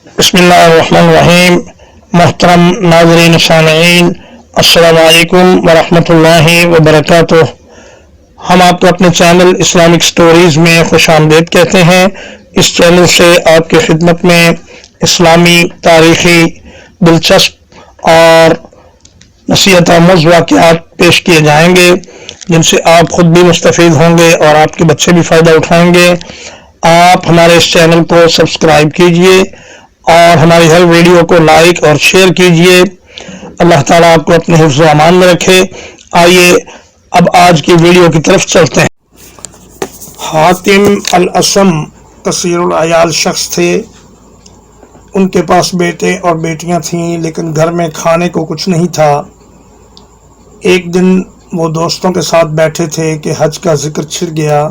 बिस्मिल्लाहिर्रहमानिर्रहीम। मोहतरम नाज़रीन सामईन, अस्सलामु अलैकुम वरहमतुल्लाहि वबरकातुह। हम आपको अपने चैनल इस्लामिक स्टोरीज़ में खुशामदीद कहते हैं। इस चैनल से आपकी खिदमत में इस्लामी तारीख़ी दिलचस्प और नसीहत आमूज़ वाक़यात पेश किए जाएंगे, जिनसे आप ख़ुद भी मुस्तफ़ीद होंगे और आपके बच्चे भी फ़ायदा उठाएंगे। आप हमारे इस चैनल को सब्सक्राइब कीजिए और हमारी हर वीडियो को लाइक और शेयर कीजिए। अल्लाह ताला आपको अपने हिफ्ज़ व अमान में रखे। आइए अब आज की वीडियो की तरफ चलते हैं। हातिम अल असम कसीरुल अयाल शख्स थे। उनके पास बेटे और बेटियां थीं, लेकिन घर में खाने को कुछ नहीं था। एक दिन वो दोस्तों के साथ बैठे थे कि हज का जिक्र छिड़ गया।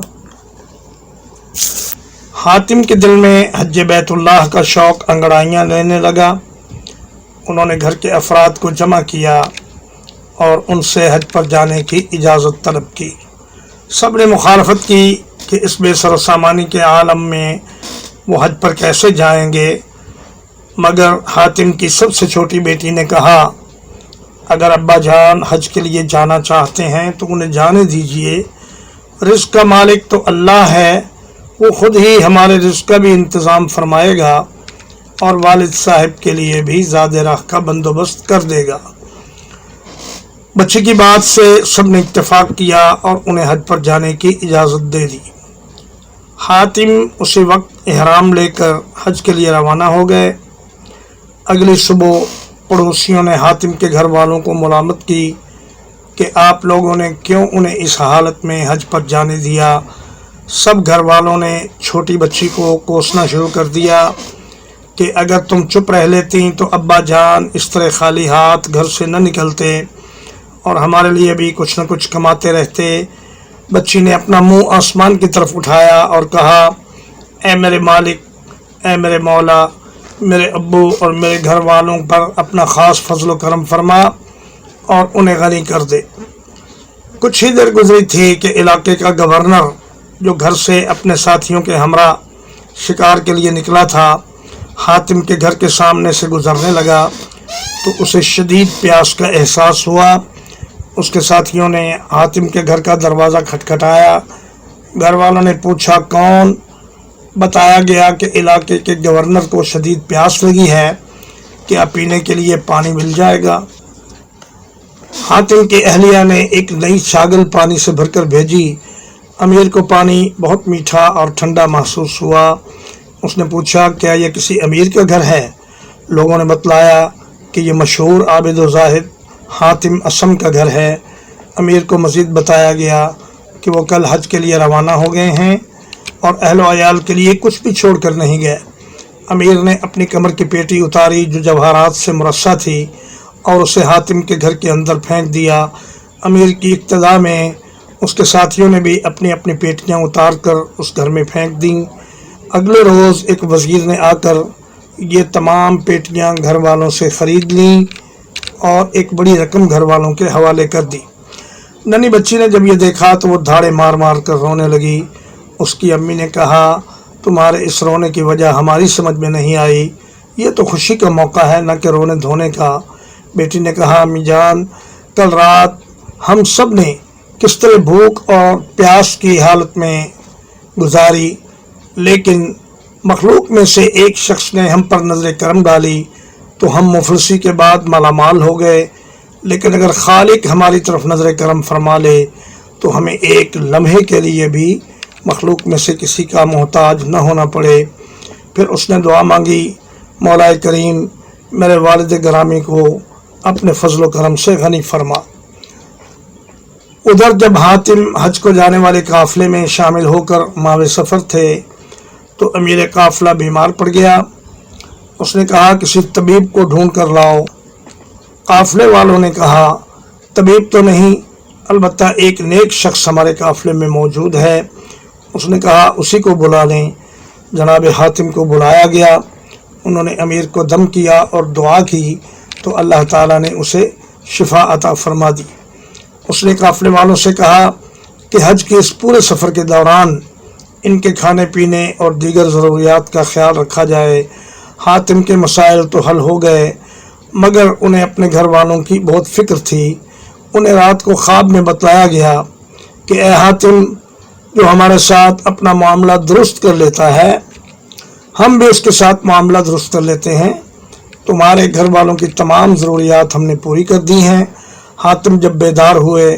हातिम के दिल में हज बैतुल्लाह का शौक़ अंगड़ाइयाँ लेने लगा। उन्होंने घर के अफराद को जमा किया और उनसे हज पर जाने की इजाज़त तलब की। सब ने मुखालफत की कि इस बेसर सामानी के आलम में वो हज पर कैसे जाएंगे, मगर हातिम की सबसे छोटी बेटी ने कहा, अगर अब्बा जान हज के लिए जाना चाहते हैं तो उन्हें जाने दीजिए। रिज़्क़ का मालिक तो अल्लाह है, वो ख़ुद ही हमारे रिज़्क़ का भी इंतज़ाम फरमाएगा और वालिद साहब के लिए भी ज़ादे राह का बंदोबस्त कर देगा। बच्चे की बात से सब ने इत्तेफाक किया और उन्हें हज पर जाने की इजाज़त दे दी। हातिम उसी वक्त इहराम लेकर हज के लिए रवाना हो गए। अगली सुबह पड़ोसियों ने हातिम के घर वालों को मुलामत की कि आप लोगों ने क्यों उन्हें इस हालत में हज पर जाने दिया। सब घर वालों ने छोटी बच्ची को कोसना शुरू कर दिया कि अगर तुम चुप रह लेती तो अब्बा जान इस तरह खाली हाथ घर से न निकलते और हमारे लिए भी कुछ न कुछ कमाते रहते। बच्ची ने अपना मुंह आसमान की तरफ उठाया और कहा, ऐ मेरे मालिक, ऐ मेरे मौला, मेरे अब्बू और मेरे घर वालों पर अपना ख़ास फजल करम फरमा और उन्हें गनी कर दे। कुछ ही देर गुजरी थी कि इलाके का गवर्नर, जो घर से अपने साथियों के हमरा शिकार के लिए निकला था, हातिम के घर के सामने से गुजरने लगा तो उसे शदीद प्यास का एहसास हुआ। उसके साथियों ने हातिम के घर का दरवाज़ा खटखटाया। घर वालों ने पूछा, कौन? बताया गया कि इलाके के गवर्नर को शदीद प्यास लगी है, क्या पीने के लिए पानी मिल जाएगा? हातिम की अहलिया ने एक नई छागल पानी से भरकर भेजी। अमीर को पानी बहुत मीठा और ठंडा महसूस हुआ। उसने पूछा, क्या यह किसी अमीर का घर है? लोगों ने बतलाया कि यह मशहूर आबिद व ज़ाहिद हातिम असम का घर है। अमीर को मज़ीद बताया गया कि वो कल हज के लिए रवाना हो गए हैं और अहल व अयाल के लिए कुछ भी छोड़ कर नहीं गए। अमीर ने अपनी कमर की पेटी उतारी जो जवाहरात से मुरस्सा थी और उसे हातिम के घर के अंदर फेंक दिया। अमीर की इक्तदा में उसके साथियों ने भी अपनी अपनी पेटियां उतार कर उस घर में फेंक दीं। अगले रोज़ एक वज़ीर ने आकर ये तमाम पेटियां घर वालों से ख़रीद लीं और एक बड़ी रकम घर वालों के हवाले कर दी। नन्ही बच्ची ने जब ये देखा तो वो धाड़े मार मार कर रोने लगी। उसकी अम्मी ने कहा, तुम्हारे इस रोने की वजह हमारी समझ में नहीं आई, ये तो खुशी का मौका है, न कि रोने धोने का। बेटी ने कहा, अम्मी जान, कल रात हम सब ने किस तरह भूख और प्यास की हालत में गुजारी, लेकिन मखलूक में से एक शख्स ने हम पर नज़र करम डाली तो हम मुफलसी के बाद मालामाल हो गए। लेकिन अगर खालिक हमारी तरफ नज़र करम फरमा ले तो हमें एक लम्हे के लिए भी मखलूक में से किसी का मोहताज न होना पड़े। फिर उसने दुआ मांगी, मौला करीम मेरे वालिद गिरामी को अपने फजल करम से गनी फरमा। उधर जब हातिम हज को जाने वाले काफ़िले में शामिल होकर मावे सफ़र थे तो अमीर काफ़िला बीमार पड़ गया। उसने कहा, किसी तबीब को ढूंढ कर लाओ। काफ़िले वालों ने कहा, तबीब तो नहीं, अलबत्ता एक नेक शख्स हमारे काफ़िले में मौजूद है। उसने कहा, उसी को बुला लें। जनाब हातिम को बुलाया गया। उन्होंने अमीर को दम किया और दुआ की तो अल्लाह ताला ने उसे शिफा अता फरमा दी। उसने काफ़िले वालों से कहा कि हज के इस पूरे सफ़र के दौरान इनके खाने पीने और दीगर ज़रूरियात का ख्याल रखा जाए। हातिम के मसाइल तो हल हो गए, मगर उन्हें अपने घर वालों की बहुत फिक्र थी। उन्हें रात को ख्वाब में बतलाया गया कि ए हातिम, जो हमारे साथ अपना मामला दुरुस्त कर लेता है, हम भी उसके साथ मामला दुरुस्त कर लेते हैं। तुम्हारे घर वालों की तमाम ज़रूरियात हमने पूरी कर दी हैं। हातिम जब बेदार हुए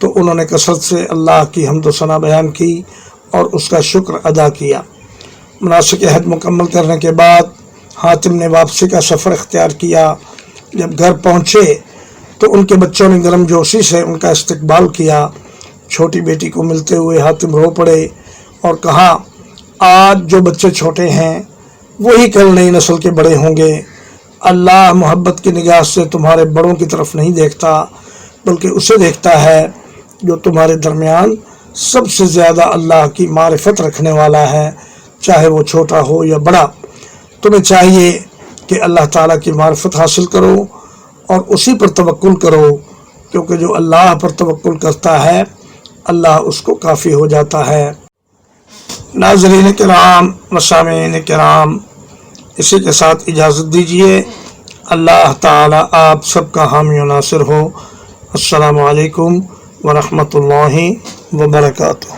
तो उन्होंने कसरत से अल्लाह की हम्द व सना बयान की और उसका शुक्र अदा किया। मनासिक हज मुकम्मल करने के बाद हातिम ने वापसी का सफ़र इख्तियार किया। जब घर पहुँचे तो उनके बच्चों ने गर्मजोशी से उनका इस्तकबाल किया। छोटी बेटी को मिलते हुए हातिम रो पड़े और कहा, आज जो बच्चे छोटे हैं वही कल नई नस्ल के बड़े होंगे। अल्लाह मोहब्बत की निगाह से तुम्हारे बड़ों की तरफ नहीं देखता, बल्कि उसे देखता है जो तुम्हारे दरमियान सबसे ज़्यादा अल्लाह की मारिफत रखने वाला है, चाहे वो छोटा हो या बड़ा। तुम्हें चाहिए कि अल्लाह ताला की मारिफत हासिल करो और उसी पर तवक्कुल करो, क्योंकि जो अल्लाह पर तवक्कुल करता है अल्लाह उसको काफ़ी हो जाता है। नाज़रीन किराम व सामीन किराम, इसी के साथ इजाज़त दीजिए। अल्लाह ताला आप सबका हामी व नासिर हो। अस्सलामु अलैकुम व रहमतुल्लाहि व बरकातुहू।